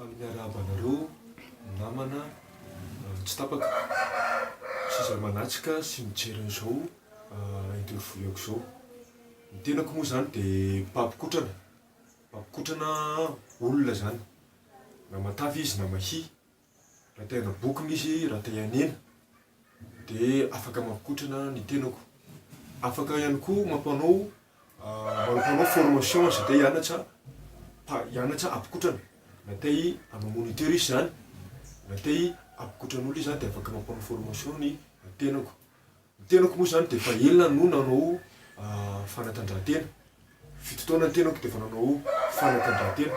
Miarabanareo namana tsy tapaka sy zay manatsika sy mijery an'izao interview-ako zao. Ny tenako moa zany dia mpampikorana olona zany, na matavy izy na mahia, raha te hanaboky izy, raha te hanena dia afaka mampikotrana ny tenako. Afaka ihany koa mampanao formation izay te hianatra ampikotrana. Na te hamomoniter izy zany, na te ampikotrana izy zany dia afaka mampanao formation ny tenako. Ny tenako moa zany dia efa elona no nanao fanatanjahantena. Fito taona ny tenako dia efa nanao fanatanjahantena.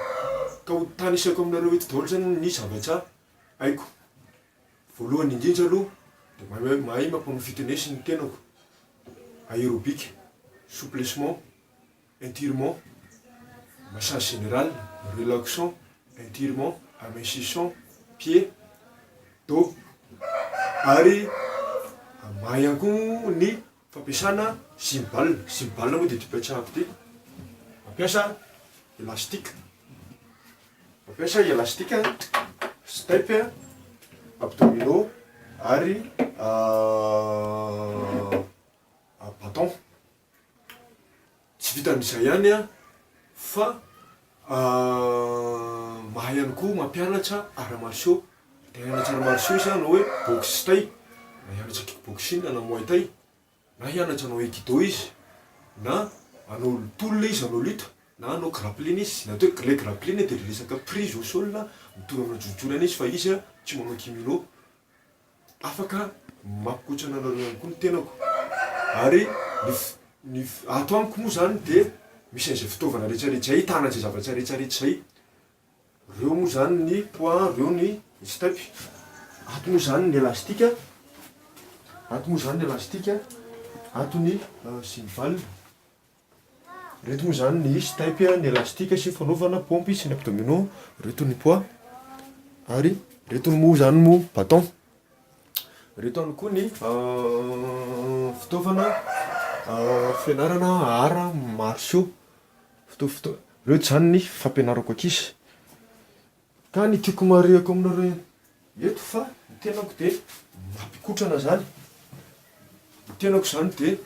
Ka ho tanisako aminareo eto daholo zany ny zavatra haiko. Voalohany indrindra aloha dia mahay mampanao fitness ny tenako. Aérobic, souplessement, étirement, massage général, relaxant, étirement, amincissant, pied, dos. Ary mahay ihany koa ny fampiasana cymbal. Cymbal moa dia tipetrahako ty. Mampiasa élastique, step, abdominaux, ary bâton. Tsy vitan'izay ihany fa mahay ihany koa mampianatra arts martiaux. Te hianatra arts martiaux izy na hoe boxe tay, na hianatra kickboxing na muay thai, na hianatra hanao aikido izy, na hanao tolona izy, hanao lutte, na hanao grappling izy. Na atao le grappling dia resaka prise au sol na mitovy amin'ny jojorana izy fa izy tsy manao kimino. Afaka mampikotrana anareo ihany koa ny tenako. Ary ato amiko moa zany dia misy an'izay fitaovana rehetrarehetra ahitana an'izay zavatra rehetrarehetra izay. Reo moa zany ny poids, reo ny step. Ato moa zany ny élastique, ato ny cymbal. Reto moa zany ny step, ny élastique sy fanaovana pompy sy ny abdominaux, reto ny poids. Ary reto moa zany moa bâton. Reto ihany koa ny fitaovana fianarana arts martiaux. Reto zany ny fampianarako ankizy. Ka ny tiako marihako aminareo eto fa ny tenako dia mampikotrana zany. Ny tenako zany dia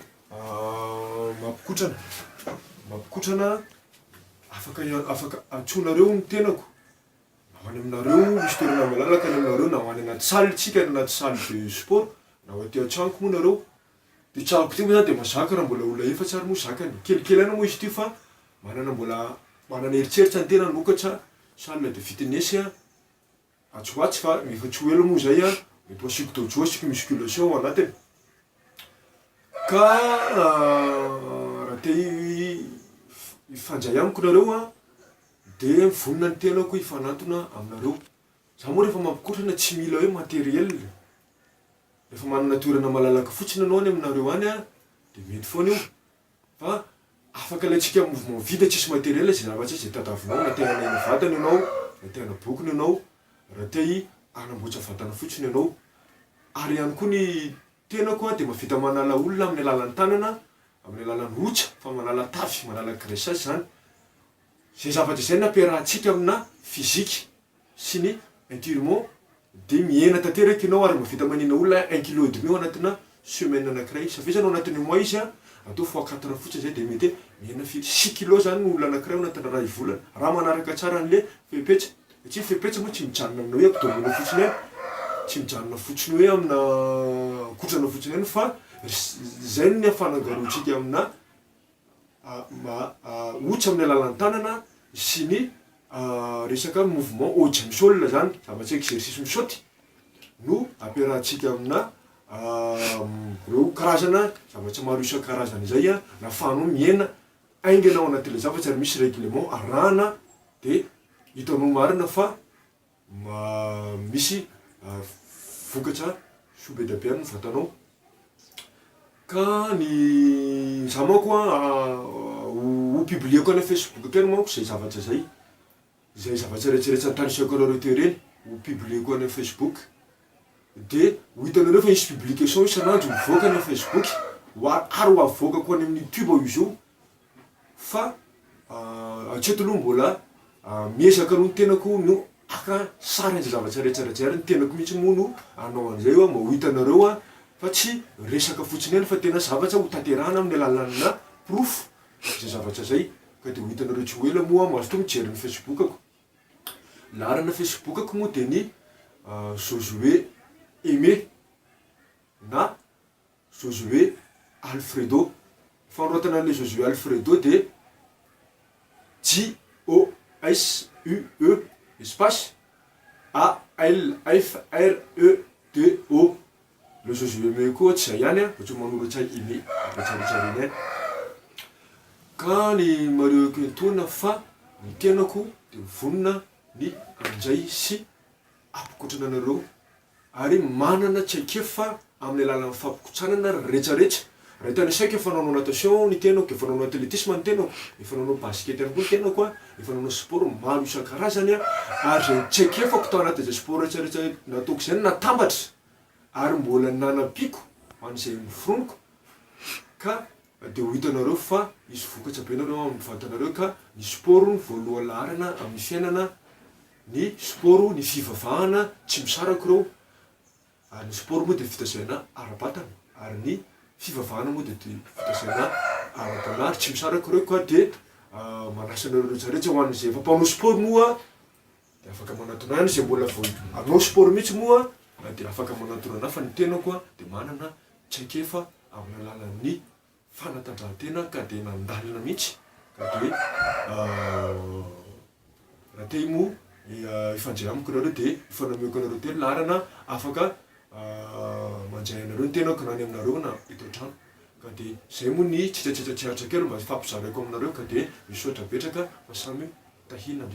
mampikotrana, afaka antsoinareo ny tenako. Na ho any aminareo misy toerana malalaka, ny aminareo na ho any anaty salle tsika, anaty salle de sport, na ho aty an-tranoko moa nareo. Ty tragnoako ty moa zany dia mazaka raha mbola olona efatsy ary moa zakany. Kelikely ihany moa izy ty fa manana eritreritra ny tena hanokatra salle de fitness atsoatsy fa efa-tsy ho ela moa zay mety ho asiko tao joasiko musculation ao anatiny. Ka raha te hifandray amiko nareo dia vonona ny tenako hifanantona aminareo. Za moa rehefa mampikotrana tsy mila hoe matériel. Rehefa manana toerana malalaka fotsiny anao any aminareo any dia mety foana io. Fa afaka alaitsika mouvement vide tsisy matériel izay zavatra izay tadiavinao. Na te hanena vatana ianao, na te hanabokina ianao, raha te hanamboatra vatana fotsiny ianao. Ary ihany koa ny tenako dia mahavita manala olona amin'ny alalan'ny tanana, amin'ny alalan'ny rotra, fa manala tafy, manala graissage zany. Izay zavatra izay nampiarahantsika amina fizika sy ny étirement dia mihena tanteraka ianao ary mahavita manena olona 1,5 kg ao anatina semaine anankiray. Safizanao anatin'ny mois izy atao fois 4 fotsiny zay dia mety mihena 6 kg zany olona anankiray ao anatina ray volana. Raha manaraka tsara an'le fepetra. Satria fepetra moa tsy mijanona amina hoe abdominaux fotsiny hoe, tsy mijanona fotsiny hoe amina kotrana fotsiny ihany fa zay ny hafanangaroantsika amina ohatsy amin'ny alalan'ny tanana sy ny resaka mouvement haut jump sol zany, zavatra exercice misaoty no ampiarahantsika amina reo karazana zavatra maro isan-karazana izay nahafahanao mihena aingana ao anatin'ilay zavatra ary misy règlement arahana dia hitanao marina fa misy vokatra soa be dia be ny vatanao. Ka ny za manko ho publieko any Facebook akany manko zay zavatra zay. Zay zavatra rehetrarehetra nitanisako anareo teo ireny ho publieko any Facebook. Dia ho hitanareo fa misy publication isan'andro mivoaka any Facebook. Ary ho avoakako any amin'ny YouTube izy io. Fa hatreto aloha mbola miezaka aloha ny tenako no afaka sara izay zavatra rehetrarehetra ny tenako mihitsy mono anao an'izay eo mba ho hitanareo fa tsy resaka fotsiny eny fa tena zavatra ho tanterahana amin'ny alalanà proof zay zavatra zay ka de ho hitanareo tsy ho ela moa mahazo to mijery ny facebookako. Larana facebookako moa de ny Josué Aimé na Josué Alfredo. Fanoratana an'le Josué Alfredo de JOSUE espace ALFREDO. Le Josué Aimé koa tsy zay ihany fa tsy manoratsa Aimé tsaritsariny any. Ka ny mareo kentoana fa ny tenako de vonona ny amin'izay sy ampikotrana anareo ary manana tsaikefa amin'ny alalan'ny fampikotranana rehetrarehetra. Raha tany saiko efa nanao natation ny tenako, efa nanao athlétisme ny tenako, efa nanao basket ihany koa ny tenako efa nanao sport maro isan-karazany ary zay tsaikefako tao anatin'izay sport rehetrarehetra nataoko zay natambatra ary mbola nanampiako ho an'izay miforonoko ka de ho hitanareo fa misy vokatra be nareo amin'ny vatanareo ka ny sport ny voaloha laharana amin'ny fiainana, ny sport ny fivavahana tsy misarako reo ary ny sport moa de fitasaina ara-batana ary ny fivavahana moa de fitasaina ara-tana ary tsy misarako reo ka de manasa anareo rehetrarehetra ho an'izay efa mpanao sport moa de afaka manatona any zay mbola vao anao sport mihitsy moa de afaka manatona ana fa ny tenako de manana tsaikefa amin'ny alalan'ny fanatanjahantena ka de nandalina mihitsy ka de raha te mo ifandray amiko nareo de ifanameko anareo telo larana afaka manjay anareo ny tenako nany aminareo na eto an-trano ka de zay moa ny tsitratritratsaatra kely mba fampizaraiko aminareo ka de misaotra betsaka fa samy tahina.